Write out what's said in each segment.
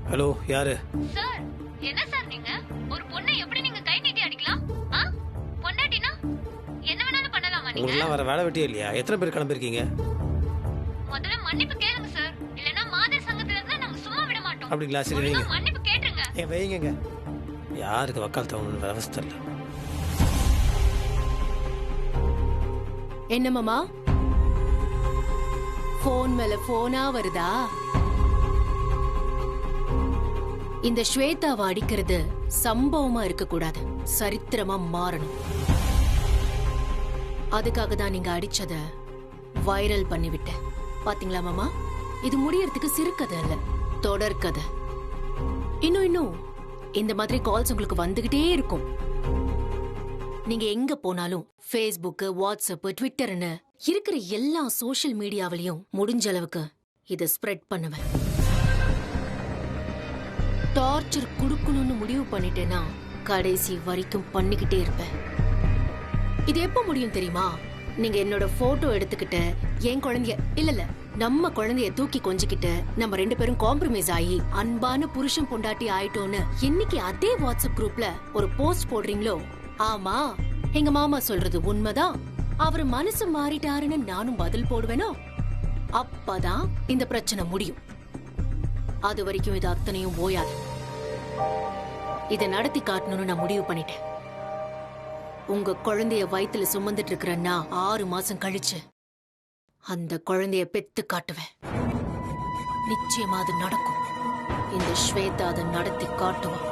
Hello, யாரு? Sir, என்ன sir நீங்க? ஒரு பொண்ணை எப்படி நீங்க கை நீட்டி அடிக்கலாம்? பொண்டாட்டினா என்ன வேணாலும் பண்ணலாமா நீங்க? உங்களுக்குலாம் வர வேலை வெட்டியே இல்லையா? எத்தனை பேர் கிளம்பிருக்கீங்க? முதல்ல மன்னிப்பு கேளுங்க சார். இல்லனா மாதர் சங்கத்துல இருந்து நாங்க சும்மா விட மாட்டோம். அப்படிங்களா? சரி வைங்க. மன்னிப்பு கேட்டுருங்க. வைங்க. யாருக்கு வக்கால் தவணும்னு விவஸ்தை இல்லை. என்ன மாமா, போன் மேல போனா வருதா? இந்த ஸ்வேதாவை அடிக்கிறது சம்பவமா இருக்க கூடாது, சரித்திரமா மாறணும். அதுக்காக தான் நீங்க அடிச்சத வைரல் பண்ணிவிட்டேன். பாத்தீங்களா மாமா, இது முடியறதுக்கு சிறுகதை இல்ல, தொடர்கதை. இன்னும் இந்த மாதிரி கால்ஸ் உங்களுக்கு வந்துகிட்டே இருக்கும். நீங்க எங்க போனாலும் Facebook, வாட்ஸ்அப், ட்விட்டர்னு இருக்கிற எல்லா சோஷியல் மீடியாவிலையும் முடிஞ்ச அளவுக்கு இதை ஸ்ப்ரெட் பண்ணுவேன். டார்ச்சர் குடுக்கணும்னு முடிவு பண்ணிட்டேன்னா கடைசி வரைக்கும் பண்ணிக்கிட்டே இருப்பேன். இது எப்ப முடியும் தெரியுமா? நீங்க என்னோட போட்டோ எடுத்துக்கிட்டு என் குழந்தைய இல்ல நம்ம குழந்தைய தூக்கி கொஞ்சிக்கிட்டு நம்ம 2 பேரும் காம்ப்ரமைஸ் ஆகி அன்பான புருஷன் பொண்டாட்டி ஆயிட்டோன்னு என்னைக்கு அதே வாட்ஸ்அப் குரூப்ல ஒரு போஸ்ட் போடுறீங்களோ, ஆமா எங்க மாமா சொல்றது உண்மைதான், அவர் மனசு மாறிட்டாருன்னு நானும் பதில் போடுவேனோ, அப்பதான் இந்த பிரச்சனை முடியும். அது வரைக்கும் இது அத்தனையும் ஓயாது. இதை நடத்தி காட்டணும்னு நான் முடிவு பண்ணிட்டேன். உங்க குழந்தைய வயித்துல சுமந்துட்டு இருக்கிறன்னா 6 மாசம் கழிச்சு அந்த குழந்தைய பெத்து காட்டுவேன். நிச்சயமா அது நடக்கும். இந்த ஸ்வேதா அதை நடத்தி காட்டுவான்.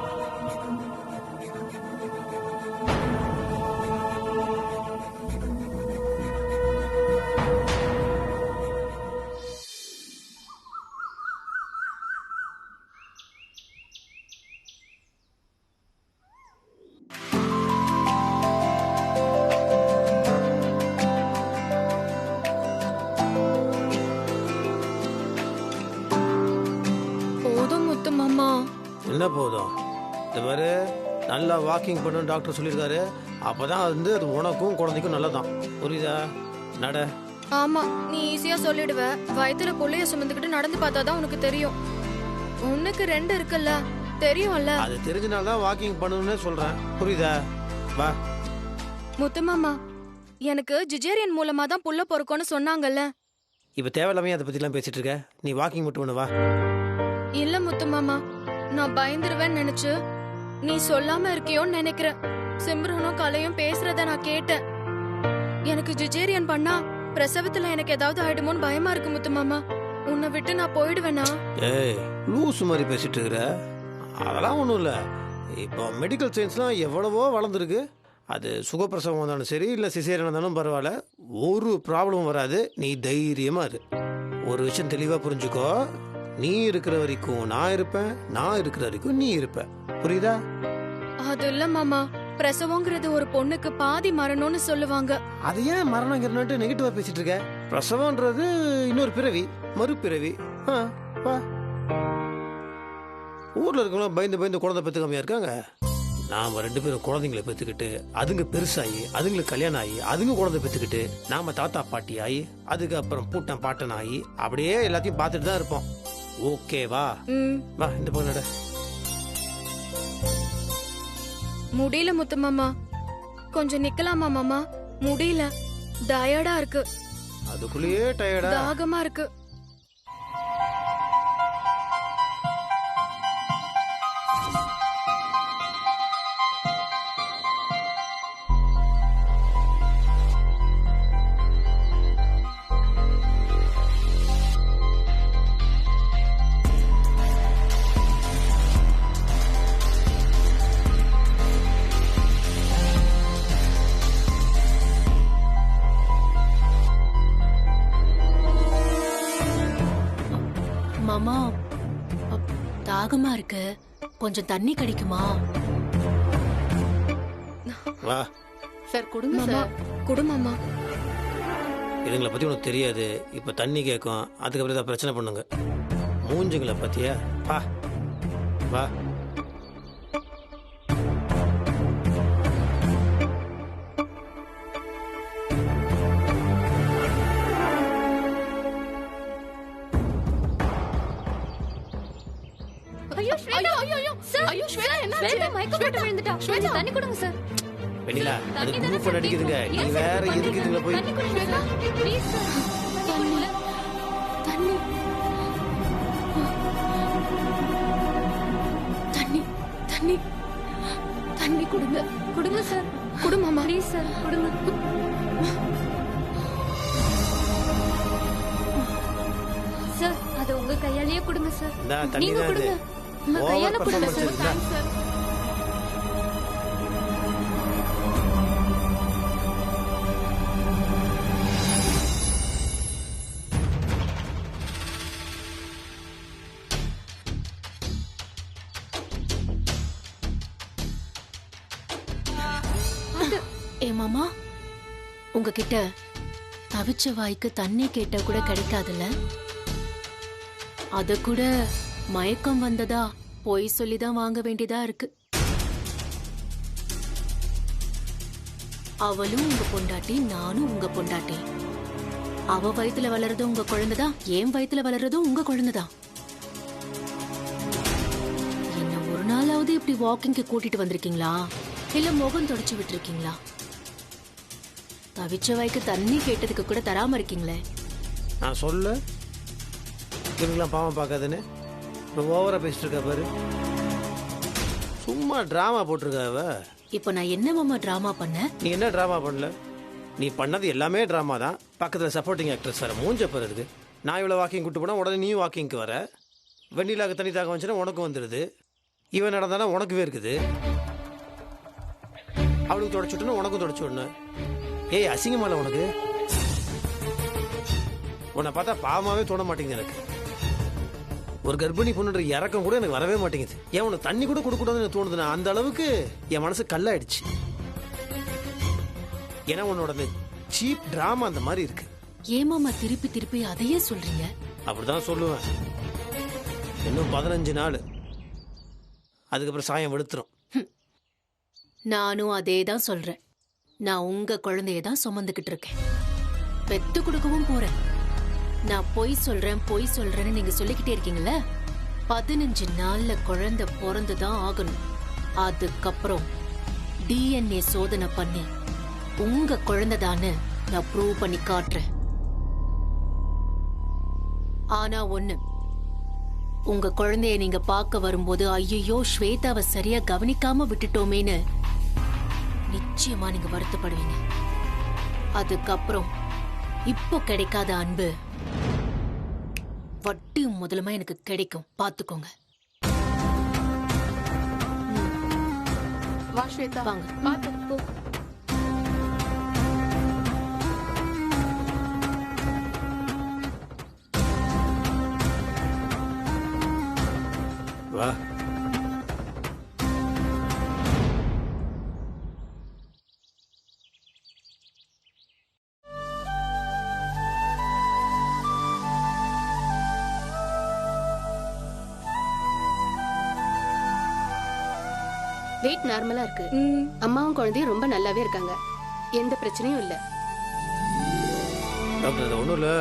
என்ன போதும்? இந்த மாதிரி நல்லா வாக்கிங் பண்ணணும் டாக்டர் சொல்லியிருக்காரு. அப்பதான் அது உனக்கும் குழந்தைக்கும் நல்லதான். புரியுதா? நட. ஆமா, நீ ஈஸியா சொல்லிடுவ. வயித்துல புள்ளைய சுமந்துக்கிட்டு நடந்து பார்த்தாதான் உனக்கு தெரியும். உனக்கு 2 இருக்குல்ல, தெரியும்ல. அது தெரிஞ்சனால்தான் வாக்கிங் பண்ணணும்னு சொல்றேன். புரியுதா? வா. முத்துமாமா, எனக்கு சிசேரியன் மூலமா தான் புள்ள பொறுக்கும்னு சொன்னாங்கல்ல. இப்ப தேவையில்லாம அதை பத்தி எல்லாம் பேசிட்டு இருக்க. நீ வாக்கிங் மட்டும் பண்ணு. வா. இல்ல முத்துமாமா, நான் பயந்துருவேன்னு நினைச்சு நீ சொல்லாம இருக்கியோன்னு நினைக்கிறேன். சிம்ரனும் கலையும் பேசுறத நான் கேட்டேன். எனக்கு சிசேரியன் பண்ணா பிரசவத்துல எனக்கு ஏதாவது ஆயிடுமோன்னு பயமா இருக்கு முத்துமாமா. உன்னை விட்டு நான் போயிடுவேனா? ஏய், லூசு மாதிரி பேசிட்டு இருக்கிற. அதெல்லாம் ஒண்ணும் இல்ல. இப்போ மெடிக்கல் சயின்ஸ்லாம் எவ்வளவோ வளர்ந்துருக்கு. அது சுகப்பிரசவம் வந்தாலும் சரி, இல்லை சிசேரியன் வந்தாலும் பரவாயில்ல, ஒரு ப்ராப்ளமும் வராது. நீ தைரியமா இரு. ஒரு விஷயம் தெளிவா புரிஞ்சுக்கோ. நீ இருக்கிற வரைக்கும் நான் இருப்பேன், நான் இருக்கிற வரைக்கும் நீ இருப்ப. புரியுதா? அது இல்ல மாமா, பிரசவங்கிறது ஒரு பொண்ணுக்கு பாதி மரணம்னு சொல்லுவாங்க. அது ஏன் மரணங்கிறனாட்டு நெகட்டிவா பேசிட்டு இருக்க? பிரசவம்ன்றது இன்னொரு பிறவி, மறுபிறவி. வா. ஊர்ல இருக்கவங்க பயந்து பயந்து குழந்தை பெற்றுக்காமையா இருக்காங்க. நாம 2 பேரும் குழந்தைங்களை பெற்றுக்கிட்டு அதுங்க பெருசாகி அதுங்களுக்கு கல்யாணம் ஆகி அதுங்க குழந்தை பெற்றுக்கிட்டு நாம தாத்தா பாட்டி ஆகி அதுக்கப்புறம் பூட்டன் பாட்டன் ஆகி அப்படியே எல்லாத்தையும் பார்த்துட்டு தான் இருப்போம். ஓகேவா? வா, இந்த பொண்ணோட. முடியல முத்துமாமா, கொஞ்சம் நிக்கலாமா மாமா? முடியல, டயர்டா இருக்கு. அதுக்குள்ளேயே டயர்டா? தாகமா இருக்கு. மாமா, தாகமா இருக்கு, கொஞ்சம் தண்ணி கிடைக்குமா? வா. சார் கொடுங்க சார். குடு மாமா. இதுங்களை பத்தி உனக்கு தெரியாது. இப்ப தண்ணி கேட்கும், அதுக்கப்புறம் ஏதாவது பிரச்சனை பண்ணுங்க. மூஞ்சுங்களை பத்தியா? வா வா. ஐயோ ஸ்வேதா ஐயோ ஐயோ சார் ஐயோ ஸ்வேதா என்னாச்சு ஸ்வேதா மயக்கம் போட்டு விழுந்துட்டா ஸ்வேதா. தண்ணி கொடுங்க சார் வெண்ணிலா அது தண்ணி தானே குரூப் சார் அடிக்குதுங்க நீ கேக்குது. வேற ஏன் சார் எதுக்கு இதுல போய் தண்ணி கொடுங்க சார் ப்ளீஸ் சார் தண்ணி தண்ணி தண்ணி தண்ணி தண்ணி கொடுங்க கொடுங்க சார் குடு மாமா ப்ளீஸ் சார் கொடுங்க சார் அது உங்க கையாலேயே கொடுங்க சார் இந்தா, தண்ணி நீங்க தான் இது. கொடுங்க உங்க Over கையால கொடுங்க performance சார் இருக்குதா? தேங்க்ஸ் சார் ஏ மாமா உங்ககிட்ட தவிச்ச வாய்க்கு தண்ணி கேட்டா கூட கிடைக்காதுல்ல அத கூட மயக்கம் வந்ததா பொய் சொல்லிதான் வாங்க வேண்டியதா இருக்கு அவளும் உங்க பொண்டாட்டி நானும் உங்க பொண்டாட்டி அவ வயித்துல வளர்றது உங்க குழந்தைதான் என் வயித்துல வளர்றதும் உங்க குழந்தைதான் என்ன ஒரு நாளாவது இப்படி வாக்கிங்க்கு கூட்டிட்டு வந்திருக்கீங்களா இல்ல முகம் தொடச்சு விட்டுருக்கீங்களா தவிச்ச வாய்க்கு தண்ணி கேட்டதுக்கு கூட தராம இருக்கீங்களே நான் சொல்ல இவங்களாம் பாவம் பார்க்காதுன்னு இப்போ ஓவரா பேசிட்டு இருக்கா பாரு சும்மா டிராமா போட்டிருக்கா அவ இப்போ நான் என்ன மாமா டிராமா பண்ணேன் நீ என்ன டிராமா பண்ணல நீ பண்ணது எல்லாமே டிராமா தான் பக்கத்தில் சப்போர்ட்டிங் ஆக்ட்ரஸ் வர மூஞ்ச பாரு இருக்கு நான் இவ்வளோ வாக்கிங் கூட்டு போனால் உடனே நீயும் வாக்கிங்க்கு வர வெண்ணிலாக்கு தண்ணி தாக்கம் வந்துச்சுன்னா உனக்கு வந்துடுது இவன் நடந்தானா உனக்குவே இருக்குது அவளுக்கு தொடச்சு விட்டுனா உனக்கும் தொடச்சு விடணும் ஏய் அசிங்கமால உனக்கு உன்னை பார்த்தா பாவமாவே தோண மாட்டேங்குது எனக்கு ஒரு கர்ப்பிணி பொண்ணுன்ற இறக்கம் கூட எனக்கு வரவே மாட்டேங்குது ஏன் உனக்கு தண்ணி கூட கொடுக்கூடாதுன்னு எனக்கு தோணுதுன்னா அந்த அளவுக்கு என் மனசு கல்லாயிடுச்சு ஏன்னா உன்னோட சீப் டிராமா அந்த மாதிரி இருக்கு ஏன் மாமா திருப்பி திருப்பி அதையே சொல்றீங்க அப்படிதான் சொல்லுவேன் இன்னும் 15 நாள் அதுக்கப்புறம் சாயம் வெளுத்துரும் நானும் அதே தான் சொல்றேன் நான் உங்க குழந்தைய தான் சுமந்துகிட்டு இருக்கேன் பெத்து கொடுக்கவும் போறேன் நான் பொய் சொல்றேன்னு நீங்க சொல்லிக்கிட்டே இருக்கீங்கல்ல 15 நாள்ல குழந்தை பிறந்துதான் ஆகணும் அதுக்கப்புறம் டிஎன்ஏ சோதனை பண்ணி உங்க குழந்தைதான்னு நான் ப்ரூவ் பண்ணி காட்டுறேன் ஆனா ஒண்ணு உங்க குழந்தைய நீங்க பார்க்க வரும்போது ஐயோ ஸ்வேதாவை சரியா கவனிக்காம விட்டுட்டோமேன்னு நிச்சயமா நீங்க வருத்தப்படுவீங்க அதுக்கப்புறம் இப்போ கிடைக்காத அன்பு வட்டியும் முதலுமா எனக்கு கிடைக்கும் பாத்துக்கோங்க வா ஸ்வேதா வாங்க பாத்து போ வா வெயிட் நார்மலா இருக்கு அம்மாவும் குழந்தையும் ரொம்ப நல்லாவே இருக்காங்க எந்த பிரச்சனையும் இல்ல டாக்டர் அது ஒன்றும் இல்லை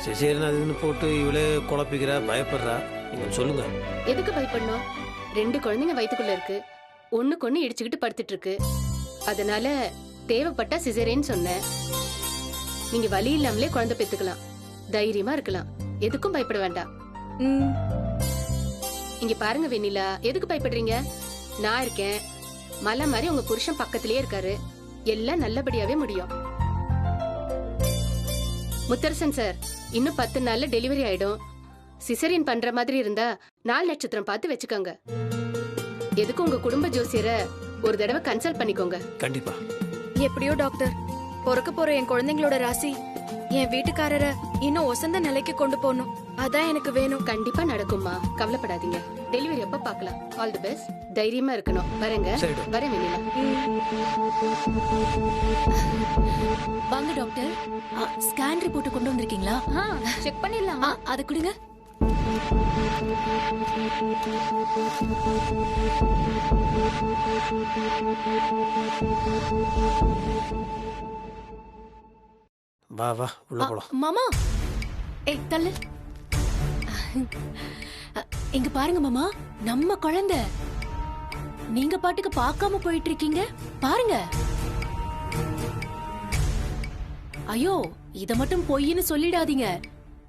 சிசேரியன் அதுன்னு போட்டு இவளே குழப்பிக்கிறா பயப்படுறா நீங்கள் சொல்லுங்க எதுக்கு பயப்படணும் 2 குழந்தைங்க வயித்துக்குள்ள இருக்கு ஒண்ணுக்கு இடிச்சுக்கிட்டு படுத்துட்டு இருக்கு அதனால தேவைப்பட்டா சிசேரியன் சொன்னேன் நீங்க வலி இல்லாமலே குழந்தை பெத்துக்கலாம் தைரியமா இருக்கலாம் எதுக்கும் பயப்பட வேண்டாம் இங்க பாருங்க வெண்ணிலா எதுக்கு பயப்படுறீங்க நான் இருக்கேன் மலை மாதிரி உங்க புருஷன் பக்கத்திலேயே இருக்காரு எல்லாம் நல்லபடியாவே முடியும் முத்தரசன் சார் இன்னும் 10 நாள்ல டெலிவரி ஆயிடும் சிசரியன் பண்ற மாதிரி இருந்தா 4 நட்சத்திரம் பார்த்து வச்சுக்கோங்க எதுக்கு உங்க குடும்ப ஜோசியரை ஒரு தடவை கன்சல்ட் பண்ணிக்கோங்க கண்டிப்பா எப்படியோ டாக்டர் பிறக்க போற என் குழந்தைங்களோட ராசி என் வீட்டுக்காரரை இன்னும் ஒசந்த நிலைக்கு கொண்டு போகணும் அதான் எனக்கு வேணும் கண்டிப்பா நடக்கும்மா கவலைப்படாதீங்க டெலிவரி அப்ப பார்க்கலாம் ஆல் தி பெஸ்ட் தைரியமா இருக்கணும் வரேங்க சரி டாக்டர். வரேன் வெண்ணிலா வாங்க டாக்டர் ஸ்கேன் ரிப்போர்ட் கொண்டு வந்திருக்கீங்களா செக் பண்ணிடலாமா அதை கொடுங்க வா வா உள்ள போலாம் மாமா ஏய் தள்ளு இங்க பாருங்க மாமா, நம்ம குழந்தை. நீங்க பாட்டுக்கு பார்க்காம போயிட்டு இருக்கீங்க. பாருங்க. ஐயோ, இத மட்டும் பொய்ன்னு சொல்லிடாதீங்க.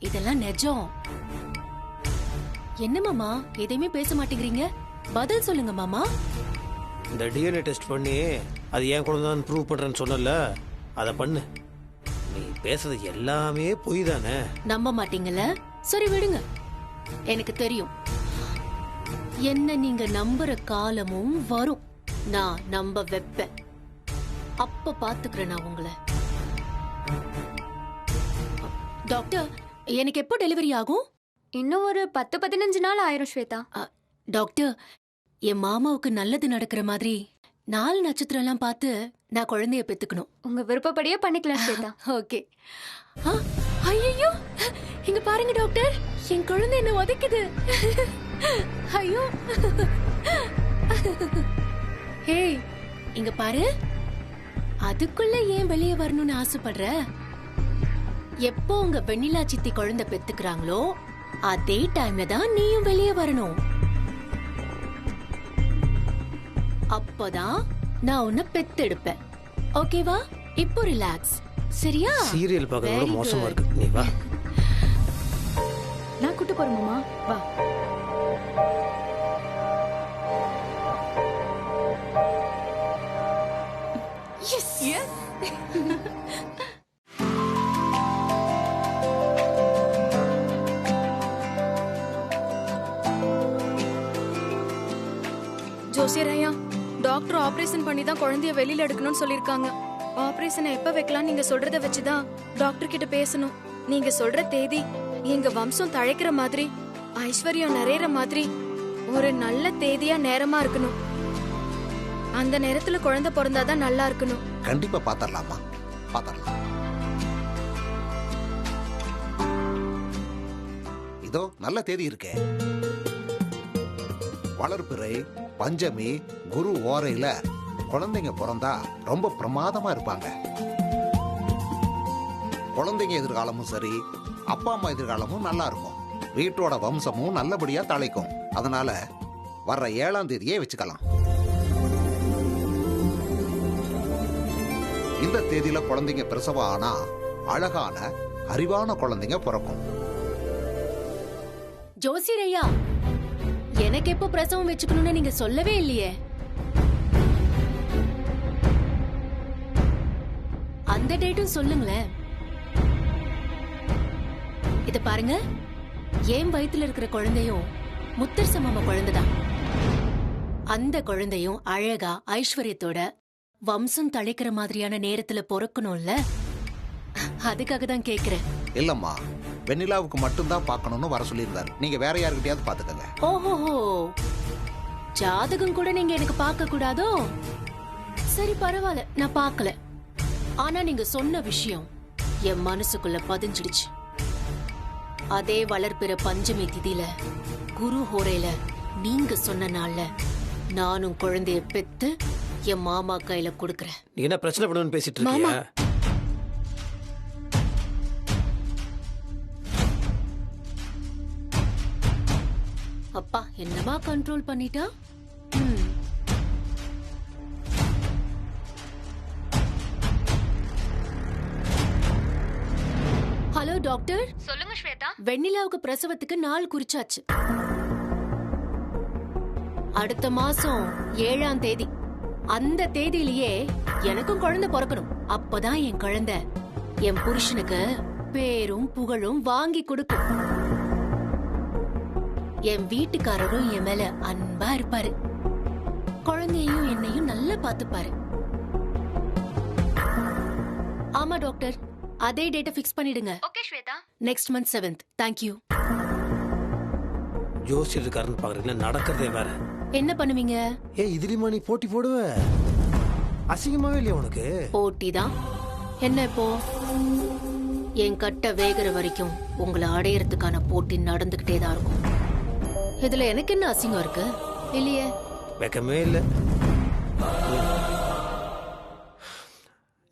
இதெல்லாம் நிஜம். என்ன மாமா, எதையுமே பேச மாட்டேங்கிறீங்க? பதில் சொல்லுங்க மாமா. இந்த டிஎன்ஏ டெஸ்ட் பண்ணி அது ஏன் குழந்தைன்னு ப்ரூவ் பண்றேன்னு சொன்னல, அதை பண்ணு. நீ பேசுறது எல்லாமே பொய் தானே. நம்ப மாட்டீங்கல்ல? சரி விடுங்க, எனக்கு தெரியும். என்ன நீங்க நம்புற காலமும் வரும். நான் நம்ப வைப்பேன். அப்ப பாத்துக்கிறேன் நான் உங்களை. டாக்டர், எனக்கு எப்போ டெலிவரி ஆகும்? இன்னும் ஒரு 10-15 நாள் ஆயிரும் ஸ்வேதா. டாக்டர், என் மாமாவுக்கு நல்லது நடக்கிற மாதிரி 4 நட்சத்திரம் எல்லாம் பார்த்து நான் குழந்தைய பெத்துக்கணும். உங்க விருப்பப்படியே பண்ணிக்கலாம் ஸ்வேதா. ஓகே. ஐயோ, இங்க பாருங்க டாக்டர், என் குழந்தை என்ன உதைக்குது. ஐயோ. ஹேய், இங்க பாரு. அதுக்குள்ள ஏன் வெளியே வரணும்னு ஆசைப்படுற? எப்போ உங்க வெண்ணிலா சித்தி குழந்தை பெத்துக்கிறாங்களோ அதே டைம்ல தான் நீயும் வெளியே வரணும். அப்பதான் நான் உன்னை பெத்தெடுப்பேன். ஓகேவா? இப்போ ரிலாக்ஸ். சரியா? சீரியல் பார்க்கறத Very மோசமா good. இருக்கு. நீ வா. நான் கூட்டு போறேன் மாமா. வா. Yes. Yes. ஜோசியர் ஐயா, டாக்டர் ஆபரேஷன் பண்ணி தான் குழந்தைய வெளியில எடுக்கணும்னு சொல்லிருக்காங்க. ஆபரேஷனை எப்ப வைக்கலாம் நீங்க சொல்றத வச்சுதான் டாக்டர் கிட்ட பேசணும். நீங்க சொல்ற தேதி எங்க வம்சம் தழைக்கிற மாதிரி, ஐஸ்வர்யம் நிறையற மாதிரி ஒரு நல்ல தேதியா நேரமா இருக்கணும். அந்த நேரத்துல குழந்தை பிறந்தாதான் நல்லா இருக்கணும். கண்டிப்பா பாத்தரலாமா? பாத்தரலாம். இதோ நல்ல தேதி இருக்கே. வளர்பிறை, பஞ்சமி, குரு ஓரையில குழந்தைங்க பிறந்தா ரொம்ப பிரமாதமா இருப்பாங்க. குழந்தைங்க எதிர்காலமும் சரி, அப்பா அம்மா எதிர்காலமும் நல்லா இருக்கும். வீட்டோட வம்சமும் நல்லபடியா தழைக்கும். அதனால வர்ற 7ஆம் தேதியே வச்சுக்கலாம். இந்த தேதியில குழந்தைங்க பிரசவம் ஆனா அழகான அறிவான குழந்தைங்க பிறக்கும். ஜோசியரையா, எனக்கு எப்போ பிரசவம் வச்சுக்கணும்னு நீங்க சொல்லவே இல்லையே. அந்த டேட்டும் சொல்லுங்களேன். இத பாருங்க, என் வயித்துல இருக்கிற குழந்தையும் முத்தரச மாமா குழந்தைதான். அந்த குழந்தையும் அழகா ஐஸ்வர்யத்தோட வம்சம் தழைக்கிற மாதிரியான நேரத்துல பொறக்கணும்ல, அதுக்காக தான் கேக்குறேன். இல்லம்மா, வெண்ணிலாவுக்கு மட்டும்தான் பார்க்கணும்னு வர சொல்லியிருந்தாரு. நீங்க வேற யாருக்கிட்டயாவது பாத்துக்கங்க. ஓஹோ, ஜாதகம் கூட நீங்க எனக்கு பார்க்க கூடாதோ? சரி பரவாயில்ல, நான் பார்க்கல. ஆனா நீங்க சொன்ன விஷயம் என் மனசுக்குள்ள பதிஞ்சிடுச்சு. அதே வளர்ப்பிற பஞ்சமி திதியில குரு ஹோரையில நீங்க சொன்ன நாள்ல நானும் குழந்தைய பெத்து என் மாமா கையில கொடுக்கறேன். நீ என்ன பிரச்சனை பண்ணுன்னு பேசிட்டு இருக்கியா? அப்பா என்னமா கண்ட்ரோல் பண்ணிட்டா. Hello doctor. சொல்லுங்க ஸ்வேதா. வெண்ணிலாவுக்கு பிரசவத்துக்கு நாள் குறிச்சாச்சு. அடுத்த மாசம் 7ஆம் தேதி. அந்த தேதியிலேயே எனக்கும் குழந்தை பிறக்கணும். அப்பதான் என் குழந்தை என் புருஷனுக்கு பேரும் புகழும் வாங்கி கொடுக்கும். என் வீட்டுக்காரரும் என் மேல அன்பா இருப்பாரு. குழந்தையும் என்னையும் நல்லா பாத்துப்பாரு. ஆமா டாக்டர், அதே டேட்டை ஃபிக்ஸ் பண்ணிடுங்க. Okay Shweta. Next month 7th. Thank you. ஜோசியருக்காரன்னு பாக்குறீங்களா? நடக்கிறதே வேற. என்ன பண்ணுவீங்க? இதுலயுமா நீ போட்டி போடுவ? அசிங்கமாவே இல்லையா உனக்கு? போட்டி தான். என்ன இப்போ? என் கட்ட வேகிற வரைக்கும் உங்களை அடையறதுக்கான போட்டி நடந்துகிட்டே தான் இருக்கும். இதுல எனக்கு என்ன அசிங்கம் இருக்கு? இல்லையே. வெக்கமே இல்ல.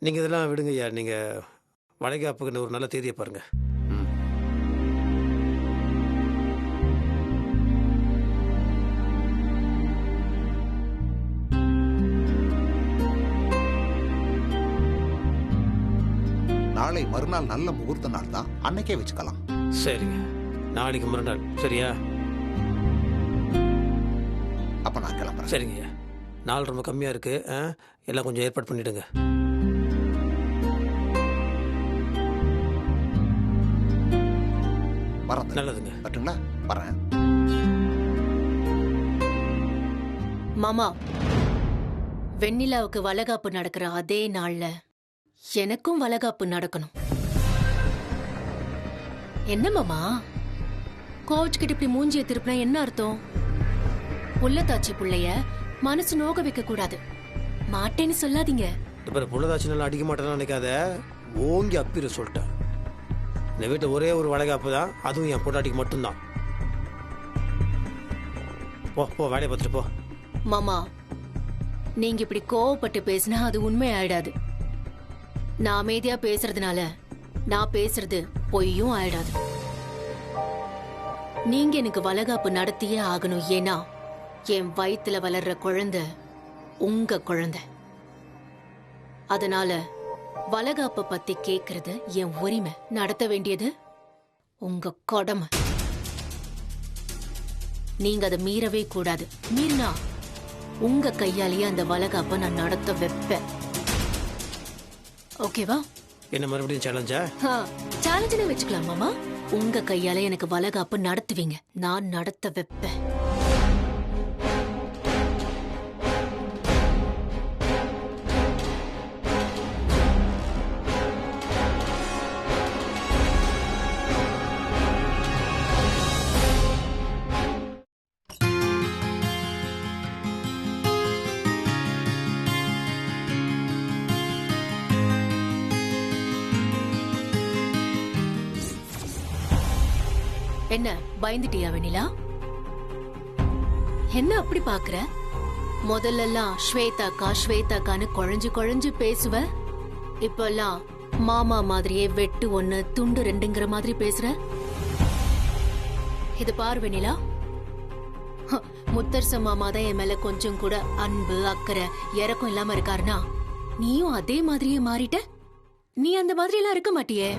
நீங்க இதெல்லாம் விடுங்க ஐயா. நீங்க வளைகாப்புக்குன்னு ஒரு நல்ல தேதியை பாருங்க. நாளை மறுநாள் நல்ல முகூர்த்த நாள் தான், அன்னைக்கே வச்சுக்கலாம். சரிங்க, நாளைக்கு மறுநாள் சரியா? அப்ப நான் கிளம்புறேன். சரிங்க, நாள் ரொம்ப கம்மியாக இருக்கு. எல்லாம் கொஞ்சம் ஏற்பாடு பண்ணிடுங்க. வரேன். நல்லதுங்க. பட்டுங்களா? வரேன். மாமா, வெண்ணிலாவுக்கு வளகாப்பு நடக்கிற அதே நாள்ல எனக்கும் வளகாப்பு நடக்கணும். என்ன மாமா கோச்சுக்கிட்டு இப்படி மூஞ்சிய திருப்பினா என்ன அர்த்தம்? புள்ளத்தாச்சி புள்ளைய மனசு நோக வைக்க கூடாது. மாட்டேன்னு சொல்லாதீங்க. இப்போ புள்ளதாச்சி நல்லா அடிக்க மாட்டேன்னு நினைக்காத, ஓங்கி அப்பிர சொல்லிட்டேன். இந்த வீட்டில் ஒரே ஒரு வளைகாப்பு தான், அதுவும் என் பொண்டாட்டிக்கு மட்டும்தான். போ போ, வேலையை பார்த்துட்டு போ. மாமா, நீங்க இப்படி கோவப்பட்டு பேசினா அது உண்மை ஆயிடாது. நான் அமைதியா பேசுறதுனால நான் பேசுறது பொய்யும் ஆயிடாது. நீங்க எனக்கு வளகாப்பு நடத்தியே ஆகணும். ஏன்னா என் வயித்துல வளர்ற குழந்தை உங்க குழந்தை. அதனால வளகாப்ப பத்தி கேக்குறது என் உரிமை, நடத்த வேண்டியது உங்க கடமை. நீங்க அதை மீறவே கூடாது. மீறினா உங்க கையாலேயே அந்த வளகாப்ப நான் நடத்த வைப்பேன். ஓகேவா? என்ன மறுபடியும் சேலஞ்சா? சேலஞ்சுன்னு வச்சுக்கலாம் மாமா. உங்க கையால எனக்கு வளகாப்பு நடத்துவீங்க, நான் நடத்த வைப்பேன். என்ன பயந்துட்டியா வெண்ணிலா? என்ன அப்படி பாக்குற? முதல்லலாம் ஸ்வேதாக்கா ஸ்வேதாக்கான்னு குழஞ்சு குழஞ்சு பேசுவ. இப்பெல்லாம் மாமா மாதிரியே வெட்டு ஒண்ணு துண்டு ரெண்டுங்கிற மாதிரி பேசுற. இது பாரு வெண்ணிலா, முத்தரச மாமா தான் என் மேல கொஞ்சம் கூட அன்பு அக்கறை இறக்கம் இல்லாம இருக்காருன்னா நீயும் அதே மாதிரியே மாறிட்ட. நீ அந்த மாதிரி எல்லாம் இருக்க மாட்டியே.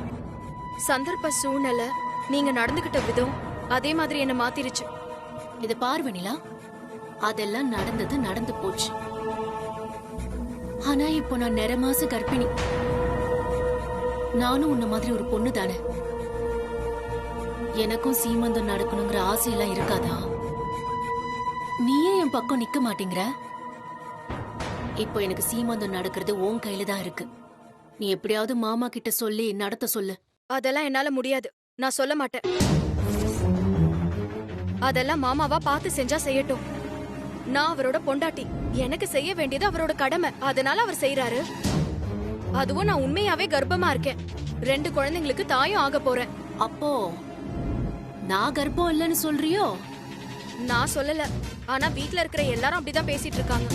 சந்தர்ப்ப சூழ்நிலை, நீங்க நடந்துகிட்ட விதம் அதே மாதிரி என்ன மாத்திருச்சு. இத பாரு வெண்ணிலா, அதெல்லாம் நடந்தது நடந்து போச்சு. ஆனா இப்போ நான் நிற மாச கர்ப்பிணி. நானும் உன்ன மாதிரி ஒரு பொண்ணு தானே. எனக்கும் சீமந்தம் நடக்கணுங்கிற ஆசையெல்லாம் இருக்காதா? நீயே என் பக்கம் நிக்க மாட்டேங்கிற. இப்போ எனக்கு சீமந்தம் நடக்கிறது உன் கையில தான் இருக்கு. நீ எப்படியாவது மாமா கிட்ட சொல்லி நடத்த சொல்லு. அதெல்லாம் என்னால முடியாது. நான் சொல்ல மாட்டேன். அதெல்லாம் மாமாவா பார்த்து செஞ்சா செய்யட்டும். நான் அவரோட பொண்டாட்டி, எனக்கு செய்ய வேண்டியது அவரோட கடமை. அதனால அவர் செய்யறாரு. அதுவும் நான் உண்மையாவே கர்ப்பமா இருக்கேன். 2 குழந்தைங்களுக்கு தாயும் ஆக போறேன். அப்போ நான் கர்ப்பம் இல்லைன்னு சொல்றியோ? நான் சொல்லல, ஆனா வீட்ல இருக்கிற எல்லாரும் அப்படிதான் பேசிட்டு இருக்காங்க.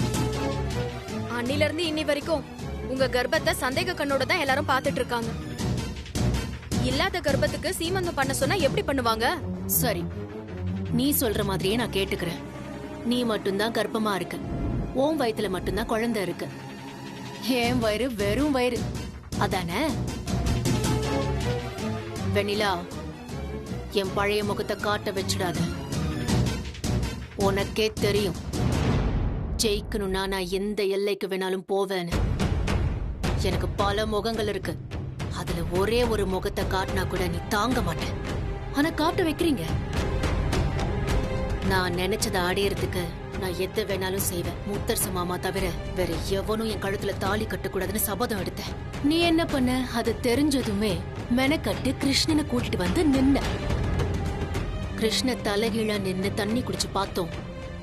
அன்னில இருந்து இன்னி வரைக்கும் உங்க கர்ப்பத்தை சந்தேக கண்ணோட தான் எல்லாரும் பாத்துட்டு இருக்காங்க. இல்லாத கர்ப்பத்துக்கு சீமந்தம் பண்ண சொன்னா எப்படி பண்ணுவாங்க? சரி, நீ சொல்ற மாதிரியே நான் கேட்டுக்கிறேன். நீ மட்டும்தான் கர்ப்பமா இருக்க, உன் வயித்துல மட்டும்தான் குழந்தை இருக்கு. என் வயிறு வெறும் வயிறு, அதானே? வெண்ணிலா, என் பழைய முகத்தை காட்ட வச்சிடாத. உனக்கே தெரியும் ஜெயிக்கணும்னா நான் எந்த எல்லைக்கு வேணாலும் போவேன்னு. எனக்கு பல முகங்கள் இருக்கு. அதுல ஒரே ஒரு முகத்தை காட்டினா கூட நீ தாங்க மாட்டேன். ஆனா காட்ட வைக்கிறீங்க. நான் நினைச்சதை அடையறதுக்கு நான் எதை வேணாலும் செய்வேன். முத்தரச மாமா தவிர வேற எவனும் என் கழுத்துல தாலி கட்டக்கூடாதுன்னு சபதம் எடுத்தேன். நீ என்ன பண்ண? அது தெரிஞ்சதுமே மெனக்கட்டு கிருஷ்ணனை கூட்டிட்டு வந்து நின்ன. கிருஷ்ண தலைகீழா நின்னு தண்ணி குடிச்சு பார்த்தோம்.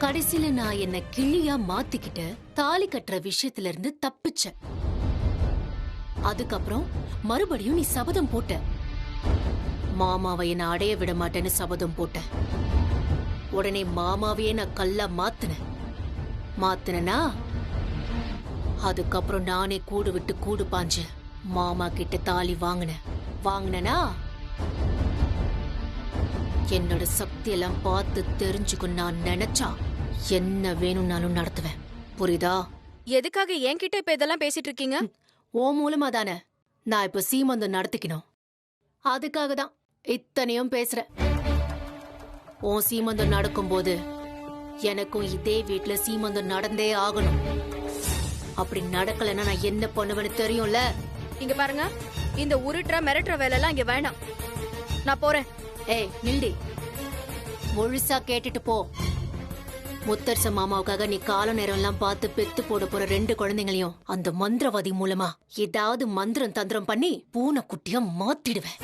கடைசியில நான் என்ன கிளியா மாத்திக்கிட்டு தாலி கட்டுற விஷயத்துல இருந்து தப்பிச்சேன். அதுக்கப்புறம் மறுபடியும் நீ சபதம் போட்ட. மாமாவை என்ன அடைய விட மாட்டேன்னு சபதம் போட்ட. உடனே மாமாவையே நான் கல்லா மாத்தினா அதுக்கப்புறம் நானே கூடு விட்டு கூடு பாஞ்ச மாமா கிட்ட தாலி வாங்கினா என்னோட சக்தி எல்லாம் பார்த்து தெரிஞ்சுக்கும். நான் நினைச்சா என்ன வேணும்னாலும் நடத்துவேன். புரியுதா? எதுக்காக என்கிட்ட இப்ப இதெல்லாம் பேசிட்டு இருக்கீங்க? ஓ மூலமா தானே. நான் இப்ப சீமந்தம் நடத்திக்கணும். அதுக்காக தான் இத்தனையும் பேசுறேன். உன் சீமந்தம் நடக்கும்போது எனக்கும் இதே வீட்டுல சீமந்தம் நடந்தே ஆகணும். அப்படி நடக்கலைன்னா நான் என்ன பண்ணுவேன்னு தெரியும்ல. இங்க பாருங்க, இந்த உருட்டுற மிரட்டுற வேலை எல்லாம் இங்க வேண்டாம். நான் போறேன். ஏய் நில்டி, முழுசா கேட்டுட்டு போ. முத்தரச மாமாவுக்காக நீ கால நேரம் எல்லாம் பார்த்து பெத்து போட போற 2 குழந்தைங்களையும் அந்த மந்திரவாதி மூலமா ஏதாவது மந்திரம் தந்திரம் பண்ணி பூனை குட்டியா மாத்திடுவேன்.